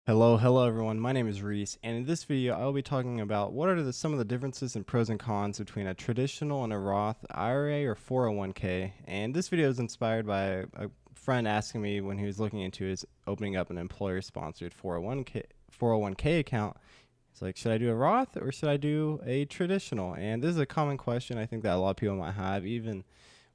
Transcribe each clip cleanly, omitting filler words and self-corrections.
Hello everyone. My name is Reese, and in this video, I will be talking about what are some of the differences and pros and cons between a traditional and a Roth IRA or 401k. And this video is inspired by a friend asking me when he was looking into his opening up an employer-sponsored 401k account. It's like, should I do a Roth or should I do a traditional? And this is a common question I think that a lot of people might have, even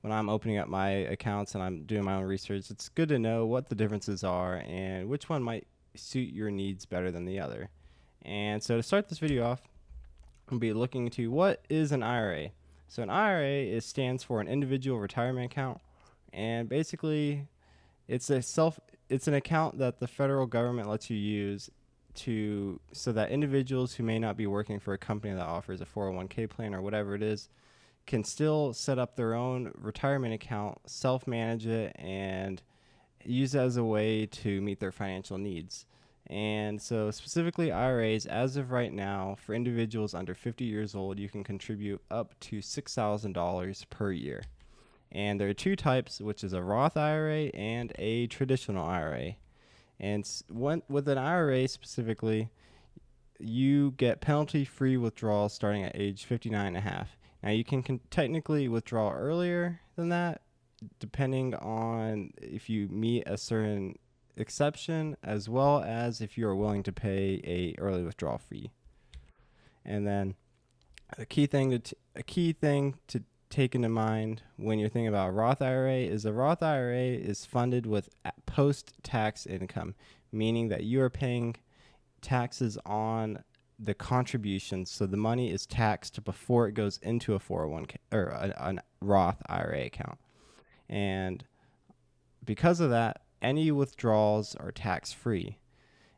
when I'm opening up my accounts and I'm doing my own research. It's good to know what the differences are and which one might suit your needs better than the other. And so to start this video off, we'll be looking into what is an IRA. So an IRA stands for an individual retirement account, and basically it's an account that the federal government lets you use so that individuals who may not be working for a company that offers a 401k plan or whatever it is can still set up their own retirement account, self-manage it, and use it as a way to meet their financial needs. And so, specifically, IRAs, as of right now, for individuals under 50 years old, you can contribute up to $6,000 per year. And there are two types, which is a Roth IRA and a traditional IRA. And with an IRA specifically, you get penalty-free withdrawals starting at age 59 and a half. Now, you can technically withdraw earlier than that, depending on if you meet a certain exception, as well as if you are willing to pay a early withdrawal fee. And then a key thing to take into mind when you're thinking about a Roth IRA is a Roth IRA is funded with post-tax income, meaning that you are paying taxes on the contributions, so the money is taxed before it goes into a 401k or a Roth IRA account. And because of that, any withdrawals are tax free.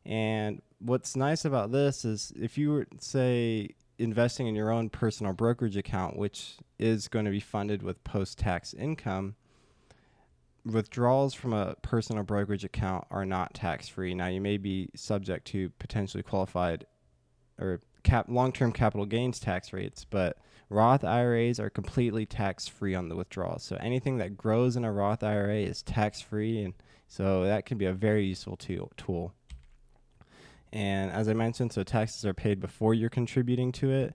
And what's nice about this is if you were, say, investing in your own personal brokerage account, which is going to be funded with post tax income, withdrawals from a personal brokerage account are not tax free. Now, you may be subject to potentially qualified or long-term capital gains tax rates, but Roth IRAs are completely tax-free on the withdrawals. So anything that grows in a Roth IRA is tax-free, and so that can be a very useful tool. And as I mentioned, so taxes are paid before you're contributing to it.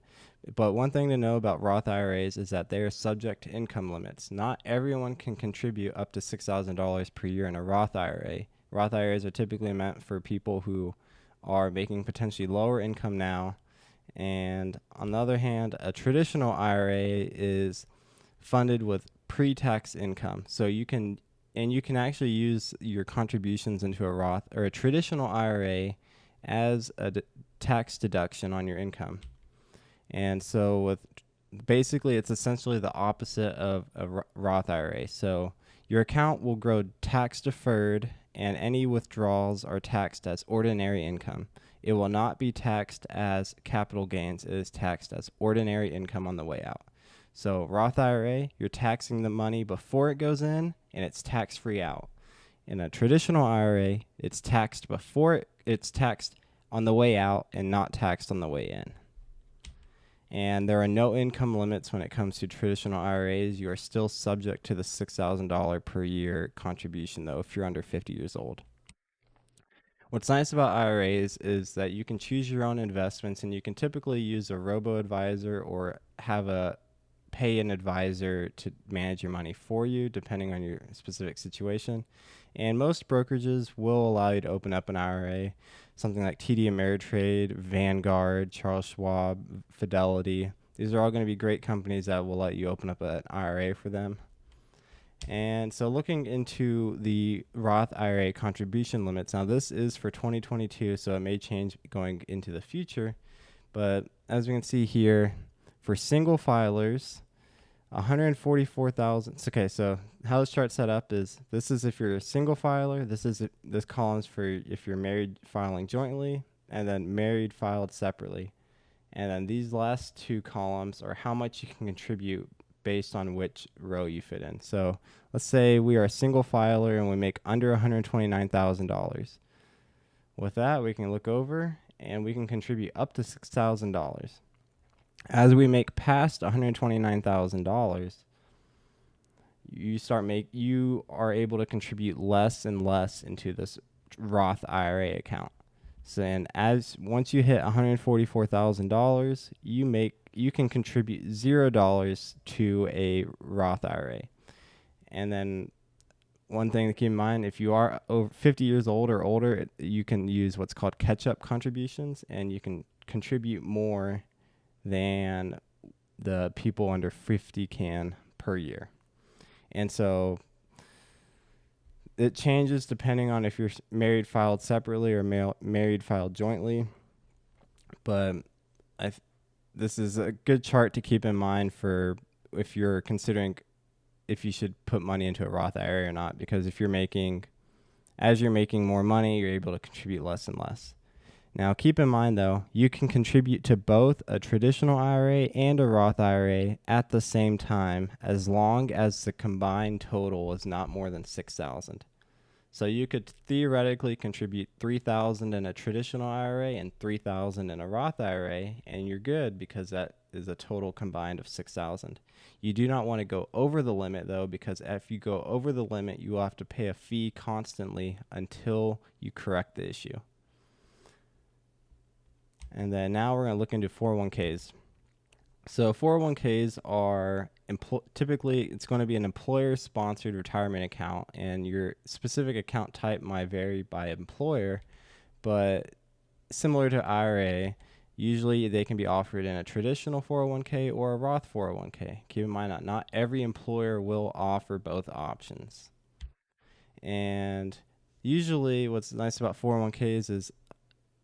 But one thing to know about Roth IRAs is that they are subject to income limits. Not everyone can contribute up to $6,000 per year in a Roth IRA. Roth IRAs are typically meant for people who are making potentially lower income now. And on the other hand, a traditional IRA is funded with pre-tax income. So you can actually use your contributions into a Roth or a traditional IRA as a tax deduction on your income. And so basically it's essentially the opposite of a Roth IRA. So your account will grow tax deferred, and any withdrawals are taxed as ordinary income. It will not be taxed as capital gains. It is taxed as ordinary income on the way out. So Roth IRA, you're taxing the money before it goes in, and it's tax-free out. In a traditional IRA, it's taxed it's taxed on the way out and not taxed on the way in. And there are no income limits when it comes to traditional IRAs. You are still subject to the $6,000 per year contribution, though, if you're under 50 years old. What's nice about IRAs is that you can choose your own investments, and you can typically use a robo-advisor or pay an advisor to manage your money for you, depending on your specific situation. And most brokerages will allow you to open up an IRA, something like TD Ameritrade, Vanguard, Charles Schwab, Fidelity. These are all going to be great companies that will let you open up an IRA for them. And so looking into the Roth IRA contribution limits, now this is for 2022, so it may change going into the future. But as we can see here, for single filers, 144,000. Okay, so how this chart's set up is this is if you're a single filer. This column's for if you're married filing jointly, and then married filed separately. And then these last two columns are how much you can contribute based on which row you fit in. So let's say we are a single filer and we make under $129,000. With that, we can look over and we can contribute up to $6,000. As we make past $129,000, you are able to contribute less and less into this Roth IRA account. So, and as once you hit $144,000, you can contribute $0 to a Roth IRA. And then one thing to keep in mind, if you are over 50 years old or older, you can use what's called catch-up contributions, and you can contribute more than the people under 50 can per year. And so it changes depending on if you're married filed separately or married filed jointly. But this is a good chart to keep in mind for if you're considering if you should put money into a Roth IRA or not, because as you're making more money, you're able to contribute less and less. Now, keep in mind, though, you can contribute to both a traditional IRA and a Roth IRA at the same time, as long as the combined total is not more than $6,000. So you could theoretically contribute $3,000 in a traditional IRA and $3,000 in a Roth IRA, and you're good because that is a total combined of $6,000. You do not want to go over the limit, though, because if you go over the limit, you will have to pay a fee constantly until you correct the issue. And then now we're going to look into 401ks. So 401ks are typically it's going to be an employer-sponsored retirement account, and your specific account type might vary by employer, but similar to IRA, usually they can be offered in a traditional 401k or a Roth 401k. Keep in mind that not every employer will offer both options. And usually what's nice about 401ks is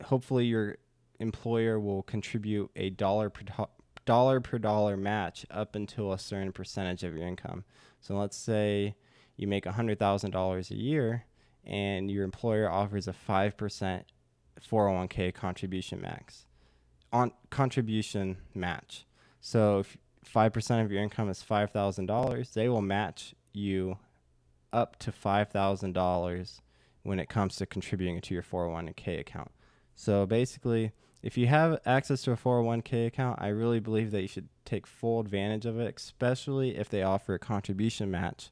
hopefully your employer will contribute a dollar per dollar match up until a certain percentage of your income. So let's say you make $100,000 a year and your employer offers a 5% 401k contribution match. So if 5% of your income is $5,000, they will match you up to $5,000 when it comes to contributing to your 401k account. So basically, if you have access to a 401k account, I really believe that you should take full advantage of it, especially if they offer a contribution match.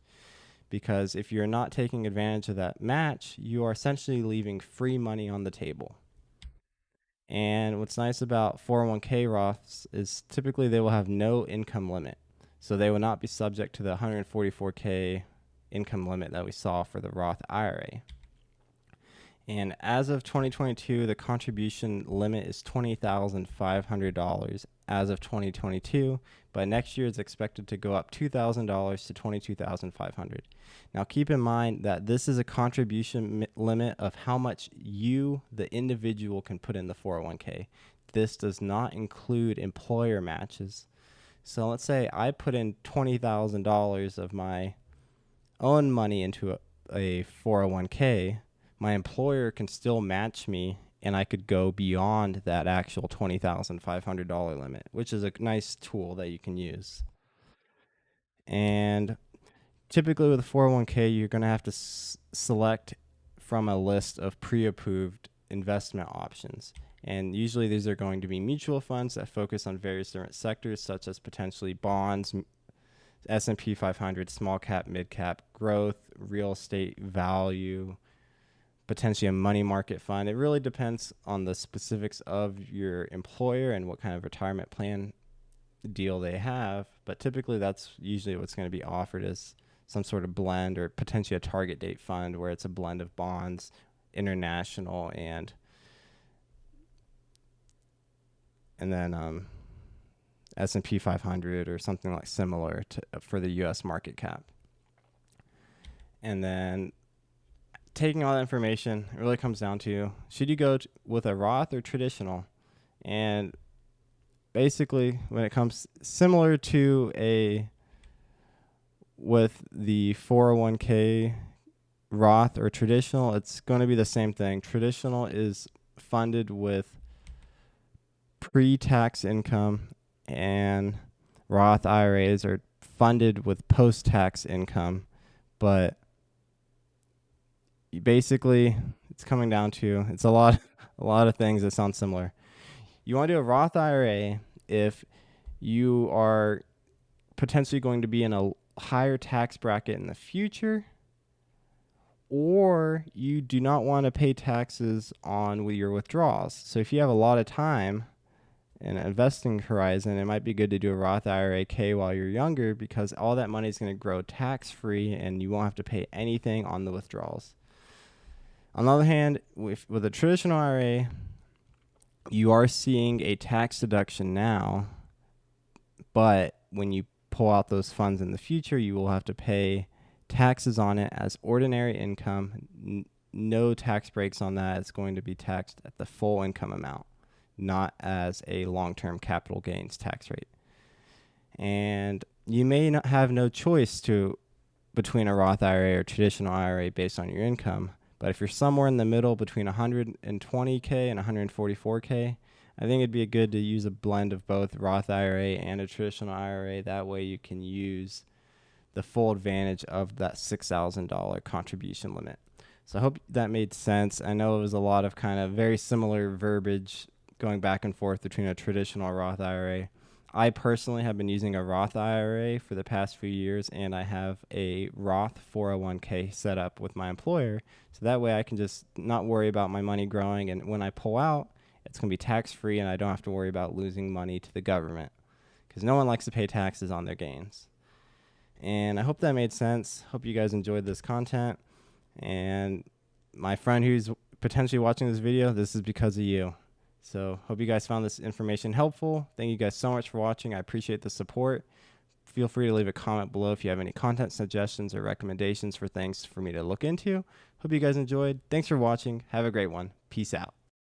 Because if you're not taking advantage of that match, you are essentially leaving free money on the table. And what's nice about 401k Roths is typically they will have no income limit. So they will not be subject to the 144k income limit that we saw for the Roth IRA. And as of 2022, the contribution limit is $20,500 as of 2022, but next year it's expected to go up $2,000 to $22,500. Now keep in mind that this is a contribution limit of how much you, the individual, can put in the 401k. This does not include employer matches. So let's say I put in $20,000 of my own money into a 401k. My employer can still match me, and I could go beyond that actual $20,500 limit, which is a nice tool that you can use. And typically with a 401k, you're going to have to select from a list of pre-approved investment options. And usually these are going to be mutual funds that focus on various different sectors, such as potentially bonds, S&P 500, small cap, mid cap, growth, real estate value, potentially a money market fund. It really depends on the specifics of your employer and what kind of retirement plan deal they have. But typically that's usually what's going to be offered is some sort of blend or potentially a target date fund where it's a blend of bonds, international, and then S&P 500 or something like similar for the U.S. market cap. And then taking all that information, it really comes down to, should you go with a Roth or traditional? And basically, when it comes similar to with the 401k Roth or traditional, it's going to be the same thing. Traditional is funded with pre-tax income, and Roth IRAs are funded with post-tax income. But basically, it's coming down to, it's a lot of things that sound similar. You want to do a Roth IRA if you are potentially going to be in a higher tax bracket in the future, or you do not want to pay taxes on your withdrawals. So if you have a lot of time and investing horizon, it might be good to do a Roth IRA K while you're younger, because all that money is going to grow tax-free and you won't have to pay anything on the withdrawals. On the other hand, with a traditional IRA, you are seeing a tax deduction now, but when you pull out those funds in the future, you will have to pay taxes on it as ordinary income. No tax breaks on that. It's going to be taxed at the full income amount, not as a long-term capital gains tax rate. And you may not have no choice between a Roth IRA or traditional IRA based on your income. But if you're somewhere in the middle between 120K and 144K, I think it'd be good to use a blend of both Roth IRA and a traditional IRA. That way you can use the full advantage of that $6,000 contribution limit. So I hope that made sense. I know it was a lot of kind of very similar verbiage going back and forth between a traditional Roth IRA. I personally have been using a Roth IRA for the past few years, and I have a Roth 401k set up with my employer. So that way I can just not worry about my money growing, and when I pull out, it's going to be tax-free and I don't have to worry about losing money to the government, because no one likes to pay taxes on their gains. And I hope that made sense. Hope you guys enjoyed this content. And my friend who's potentially watching this video, this is because of you. So hope you guys found this information helpful. Thank you guys so much for watching. I appreciate the support. Feel free to leave a comment below if you have any content suggestions or recommendations for things for me to look into. Hope you guys enjoyed. Thanks for watching. Have a great one. Peace out.